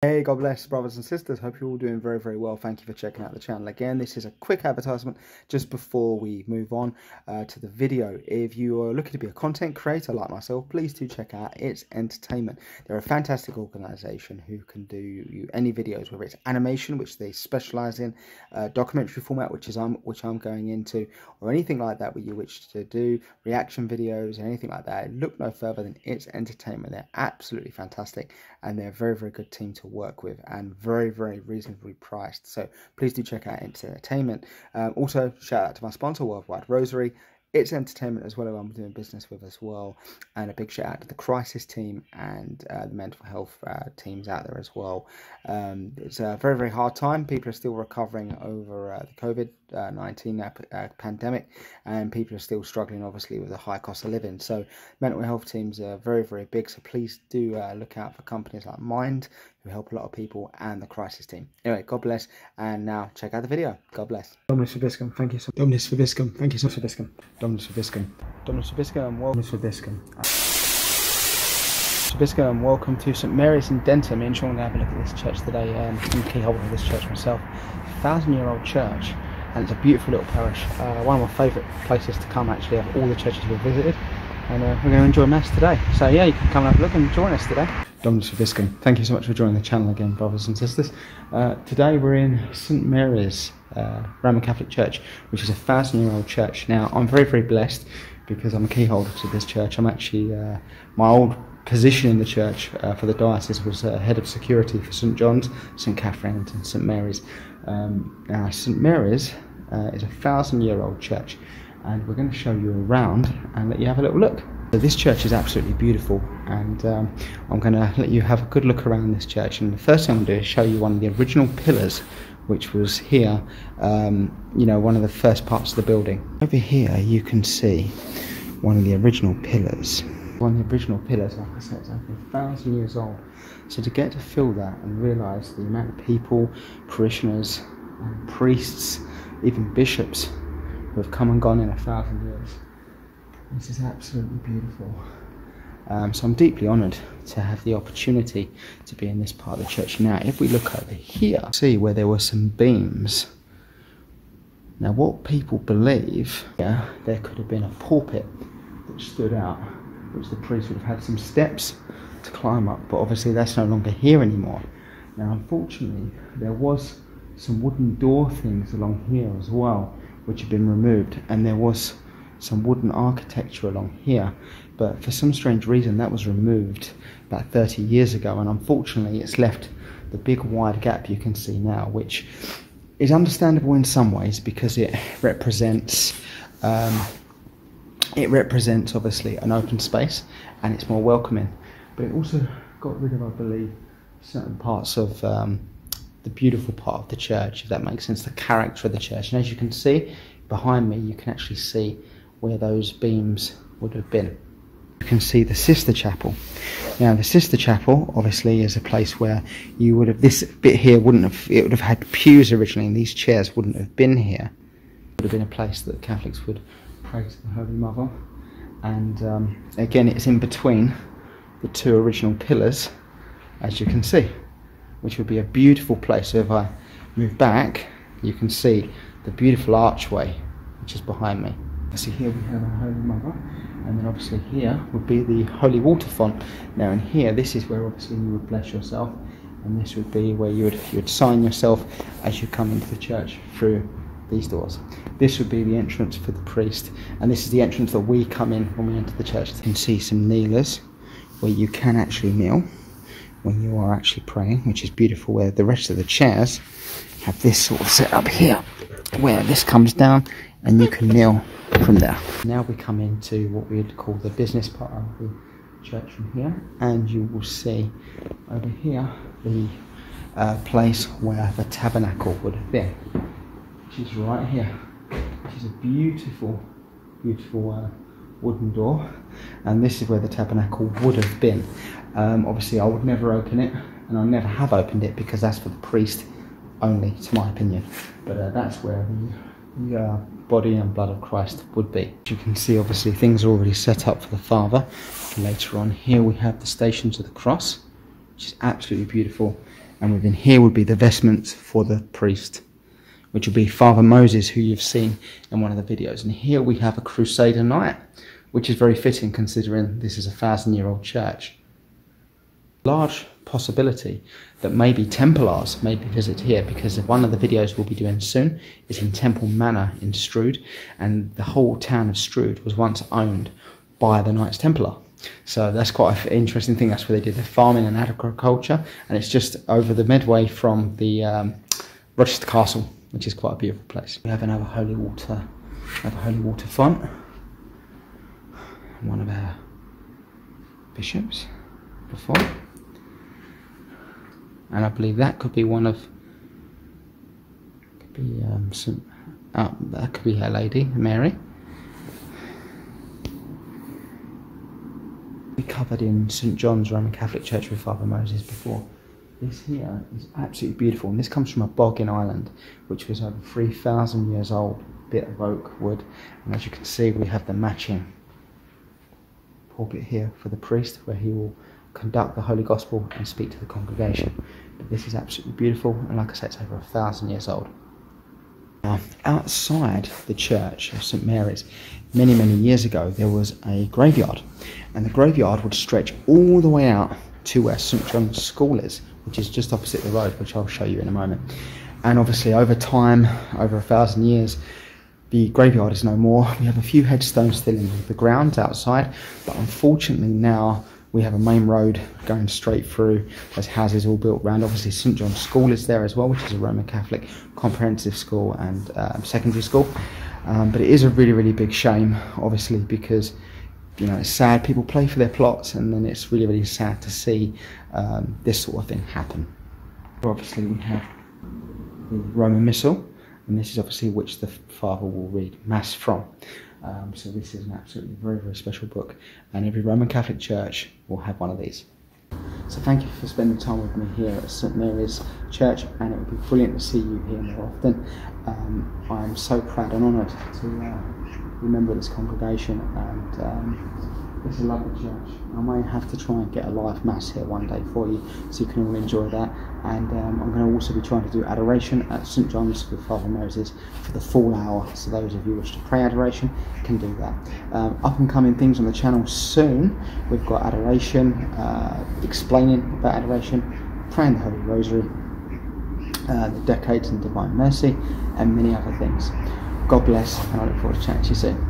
Hey, God bless, brothers and sisters. Hope you're all doing very, very well. Thank you for checking out the channel again. This is a quick advertisement just before we move on to the video. If you are looking to be a content creator like myself, please do check out It's Entertainment. They're a fantastic organization who can do you any videos, whether it's animation, which they specialize in, documentary format, which I'm going into, or anything like that where you wish to do reaction videos, anything like that. Look no further than It's Entertainment. They're absolutely fantastic, and they're a very, very good team to work with and very, very reasonably priced. So please do check out It's Entertainment. Also, shout out to my sponsor worldwide, Rosary. It's Entertainment as well, who I'm doing business with as well, and a big shout out to the crisis team and the mental health teams out there as well. It's a very, very hard time. People are still recovering over the COVID-19 pandemic, and people are still struggling obviously with the high cost of living. So mental health teams are very, very big, so please do look out for companies like Mind, who help a lot of people, and the crisis team. Anyway, God bless, and now check out the video. God bless. Dominus Vobiscum, thank you so much. Dominus Vobiscum, thank you so much. Vobiscum. Dominus Vobiscum. Dominus Vobiscum, and welcome. Dominus Vobiscum. Vobiscum, and welcome to St Mary's in Denton. Me and Sean are going to have a look at this church today. I'm the key holder of this church myself. 1,000-year-old church, and it's a beautiful little parish. One of my favourite places to come, actually, of all the churches we've visited. And we're going to enjoy Mass today. So yeah, you can come and have a look and join us today. Dominus Vobiscum, thank you so much for joining the channel again, brothers and sisters. Today we're in St Mary's Roman Catholic Church, which is a 1,000-year-old church. Now, I'm very, very blessed because I'm a key holder to this church. I'm actually, my old position in the church for the diocese was head of security for St John's, St Catherine and St Mary's. Now, St Mary's is a 1,000-year-old church, and we're going to show you around and let you have a little look. So this church is absolutely beautiful, and I'm going to let you have a good look around this church. And the first thing I'm going to do is show you one of the original pillars, which was here, you know, one of the first parts of the building. Over here you can see one of the original pillars. One of the original pillars, like I said, it's over 1,000 years old. So to get to feel that and realise the amount of people, parishioners, and priests, even bishops, who have come and gone in 1,000 years. This is absolutely beautiful. So I'm deeply honoured to have the opportunity to be in this part of the church. Now, if we look over here, see where there were some beams. Now, what people believe, yeah, there could have been a pulpit that stood out, which the priest would have had some steps to climb up, but obviously that's no longer here anymore. Now, unfortunately, there was some wooden door things along here as well, which had been removed, and there was some wooden architecture along here, but for some strange reason that was removed about 30 years ago, and unfortunately it's left the big wide gap you can see now, which is understandable in some ways because it represents obviously an open space and it's more welcoming, but it also got rid of, I believe, certain parts of the beautiful part of the church, if that makes sense, the character of the church. And as you can see behind me, you can actually see where those beams would have been. You can see the sister chapel. Now, the sister chapel obviously is a place where you would have, this bit here wouldn't have, it would have had pews originally, and these chairs wouldn't have been here. It would have been a place that Catholics would pray to the Holy Mother. And again, it's in between the two original pillars, as you can see, which would be a beautiful place. So if I move back, you can see the beautiful archway which is behind me. So here we have our Holy Mother, and then obviously here would be the Holy Water Font. Now in here, this is where obviously you would bless yourself, and this would be where you would sign yourself as you come into the church through these doors. This would be the entrance for the priest, and this is the entrance that we come in when we enter the church. You can see some kneelers where you can actually kneel when you are actually praying, which is beautiful, where the rest of the chairs have this sort of set up here, where this comes down and you can kneel from there. Now we come into what we would call the business part of the church from here, and you will see over here the place where the tabernacle would have been, which is right here, which is a beautiful, beautiful wooden door, and this is where the tabernacle would have been. Obviously I would never open it, and I never have opened it because that's for the priest only, to my opinion, but that's where the body and blood of Christ would be. As you can see, obviously things are already set up for the Father. Later on here we have the Stations of the Cross, which is absolutely beautiful, And within here would be the vestments for the priest, which will be Father Moses, who you've seen in one of the videos. And here we have a Crusader Knight, which is very fitting considering this is a 1,000-year-old church. Large possibility that maybe Templars maybe visit here, because one of the videos we'll be doing soon is in Temple Manor in Strood, and the whole town of Strood was once owned by the Knights Templar. So that's quite an interesting thing. That's where they did their farming and agriculture, and it's just over the Medway from the Rochester Castle, which is quite a beautiful place. We have another holy water font. One of our bishops before, and I believe that could be one of, that could be Our Lady Mary. We covered in St John's Roman Catholic Church with Father Moses before. This here is absolutely beautiful, and this comes from a bog in Ireland, which was over 3,000 years old, bit of oak wood, and as you can see we have the matching pulpit here for the priest, where he will conduct the Holy Gospel and speak to the congregation. But this is absolutely beautiful, and like I said, it's over 1,000 years old. Now, outside the church of St Mary's, many years ago, there was a graveyard, and the graveyard would stretch all the way out to where St John's School is, which is just opposite the road, which I'll show you in a moment. And obviously over time, over 1,000 years, the graveyard is no more. We have a few headstones still in the grounds outside, but unfortunately now we have a main road going straight through. There's houses all built around. Obviously St John's School is there as well, which is a Roman Catholic comprehensive school and secondary school. But it is a really big shame, obviously, because it's sad people play for their plots, and then it's really sad to see this sort of thing happen. Obviously we have the Roman Missal, and this is obviously which the Father will read Mass from. So this is an absolutely very special book, and every Roman Catholic church will have one of these. So thank you for spending time with me here at St Mary's Church, and it would be brilliant to see you here more often. I am so proud and honoured to remember this congregation, and it's a lovely church. I may have to try and get a live Mass here one day for you, so you can all enjoy that. And I'm going to also be trying to do adoration at St John's with Father Moses for the full hour, so those of you who wish to pray adoration can do that. Up and coming things on the channel soon, we've got adoration, explaining about adoration, praying the Holy Rosary, the Decades and Divine Mercy, and many other things. God bless, and I look forward to chatting to you soon.